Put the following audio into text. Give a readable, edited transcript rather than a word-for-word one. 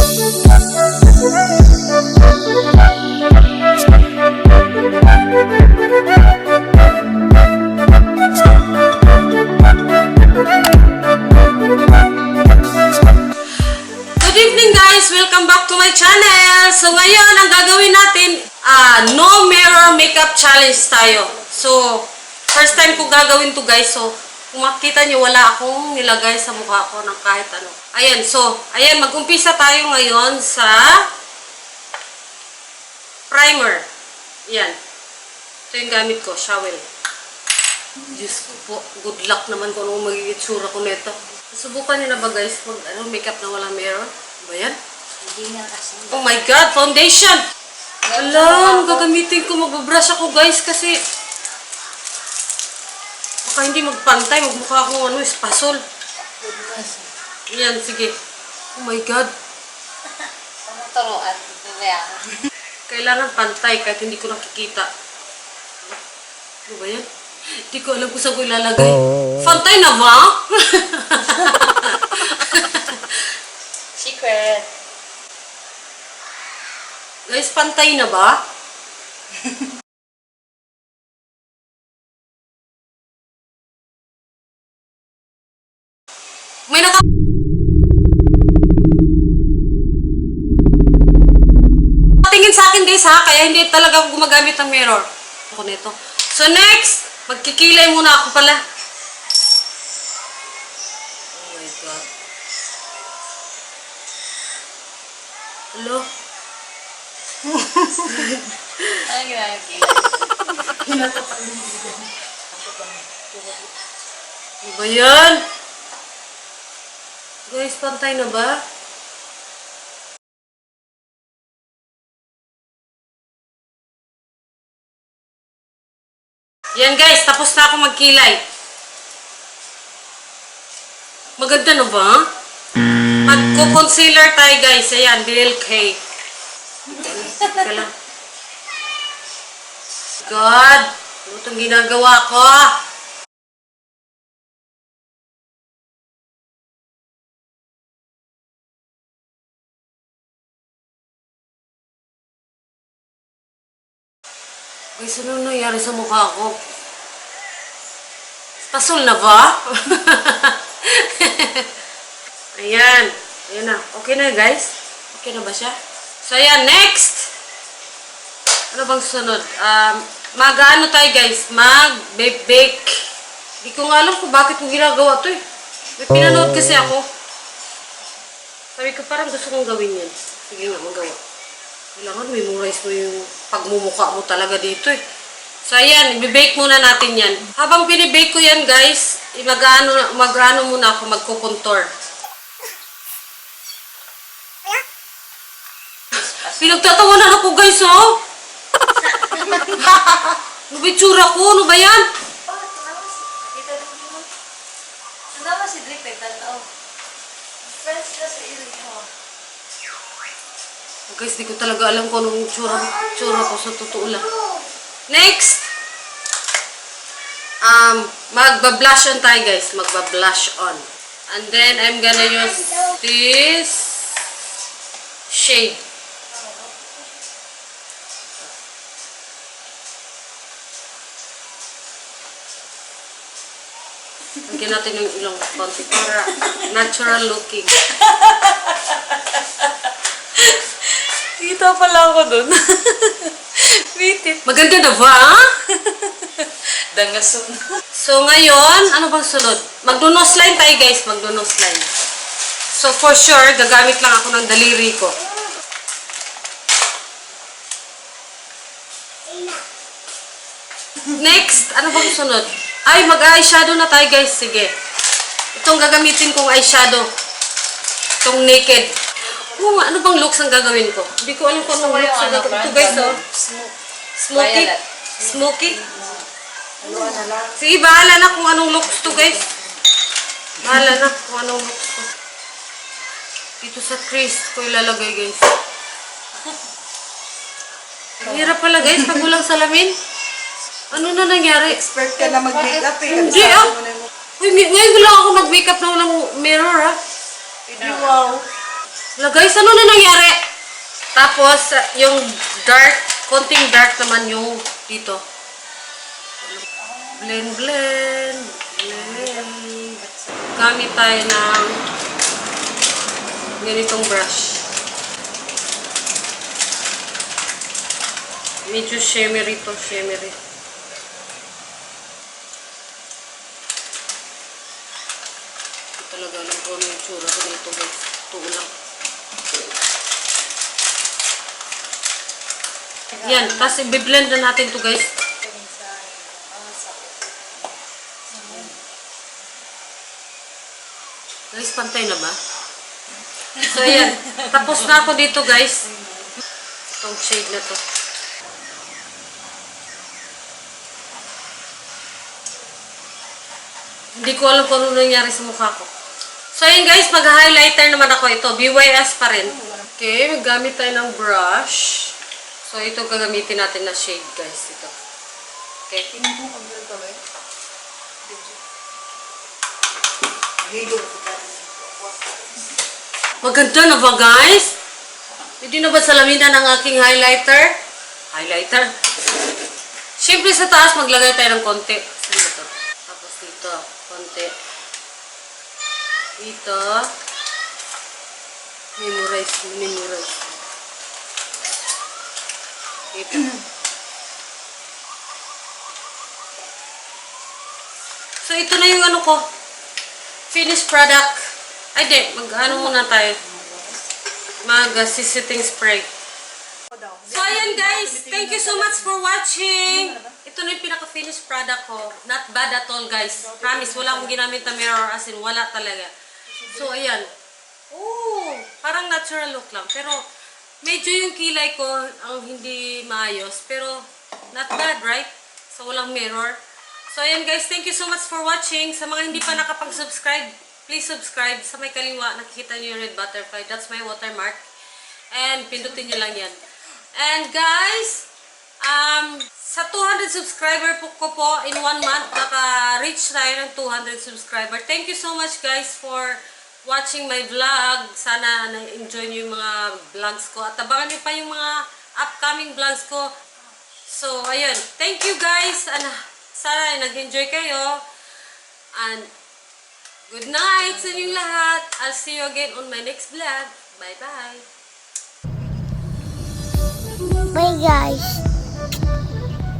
Welcome back to my channel. So ngayon, ang gagawin natin, no mirror makeup challenge tayo. So, first time ko gagawin to guys. So, kung makita nyo, wala akong nilagay sa mukha ko ng kahit ano. Ayan, so, ayan, mag-umpisa tayo ngayon sa primer. Ayan. Ito yung gamit ko, shower. Diyos ko po, good luck naman kung anong magiging tsura ko nito. Subukan nyo na ba guys, makeup na walang mirror? Ba yan? Oh my God, foundation! Alam, gagamitin ko, magbabrush ako guys kasi baka hindi magpantay, magmukha akong espasol. Yan, sige. Oh my God. Kailangan pantay kahit hindi ko nakikita. Ano ba yan? Hindi ko alam kung saan ko ilalagay. Pantay na ba? Secret. Guys, pantay na ba? May tingin sa akin guys ha, kaya hindi talaga ako gumagamit ng mirror. Ako nito. So next, magkikilay muna ako pala. Oh my God. Hello? Ano ginagawa kilay? Ano ba yan? Guys, pantay na ba? Yan guys, tapos na ako magkilay. Maganda na ba? Magko-concealer tayo guys. Ayan, BLK. Teka lang. God! Ano itong ginagawa ko? Guys, ano nangyari sa mukha ko? Pasol na ba? Ayan. Ayan na. Okay na guys? Okay na ba siya? So, ayan. Next! Ano bang sunod? Mag-ano tayo guys? Mag-bake. Hindi ko nga alam kung bakit ko ginagawa to eh. May pinanood kasi ako. Sabi ko parang gusto kong gawin yan. Sige nga, magawa. Kailangan memorize mo yung pagmumukha mo talaga dito eh. So, ayan. I-bake muna natin yan. Habang pinibake ko yan guys, mag-ano muna ako, magkukontour. Pinagtatawanan ako guys, oh! Ano ba yung tsura ko? Ano ba yan? Guys, di ko talaga alam kung anong tsura ko sa totoo lang. Next! Magba-blush on tayo guys. Magba-blush on. And then, I'm gonna use this shade. Lagyan natin yung ilong konti para natural looking. Kita pala ako dun. Bitit. Maganda na ba? Dangasun. So ngayon, ano bang sunod? Magno-nose line tayo guys, magno-nose line. So for sure, gagamit lang ako ng daliri ko. Next, ano bang sunod? Ay, mag-eyeshadow na tayo guys. Sige. Itong gagamitin kong eyeshadow. Itong naked. Oh, ano bang looks ang gagawin ko? Hindi ko alam kung anong looks ang gagawin. Ito guys, oh. Smoky. Smoky. Sige, bahala na kung anong looks to guys. Bahala na kung anong looks to. Dito sa crease ko ilalagay guys. Ang hirap pala guys, pag walang salamin. Ano na nangyari? Expert ka na mag-makeup eh. Hindi ah. Uy, ngayon lang ako mag-makeup na walang mirror ah. Wow. Wala guys, ano na nangyari? Tapos, yung dark, konting dark naman yung dito. Blend, blend, blend. Gamit tayo ng ganitong brush. Medyo shimmery to, shimmery. Ito talaga alam ko ano yung tsura ko dito guys. Ito lang. Yan, tapos i-blend na natin to guys. Guys, pantay na ba? So, ayan. Tapos na ako dito, guys. Itong shade na to. Hindi ko alam kung ano nangyari sa mukha ko. So, ayan guys, mag-highlighter naman ako ito. BYS pa rin. Okay, maggamit tayo ng brush. So, ito gagamitin natin na shade, guys. Ito. Okay. Maganda na ba, guys? Hindi na ba salaminan ang aking highlighter? Highlighter? Siyempre sa taas, maglagay tayo ng konti. Saan ba ito? Tapos dito, konti. Dito. Memorize. Dito. So, ito na yung ano ko. Finished product. Ay, di. Mag-ano muna tayo. Mag-sitting spray. So, ayan guys. Thank you so much for watching. Ito na yung pinaka-finished product ko. Not bad at all, guys. Promise, wala akong ginamit na mirror as in wala talaga. So, ayan. Oh, parang natural look lang. Pero, medyo yung kilay ko ang hindi maayos. Pero, not bad, right? So, walang mirror. So, ayan guys. Thank you so much for watching. Sa mga hindi pa nakapag-subscribe, please subscribe. Sa may kaliwa, nakikita niyo yung red butterfly. That's my watermark. And, pindutin niyo lang yan. And guys, sa 200 subscriber ko po, in 1 month, naka-reach tayo ng 200 subscriber. Thank you so much guys for watching my vlog. Sana na-enjoy niyo yung mga vlogs ko. At abangan niyo pa yung mga upcoming vlogs ko. So, ayun. Thank you guys. Sana nag-enjoy kayo. And, good night sa inyong lahat. I'll see you again on my next vlog. Bye-bye. Bye guys.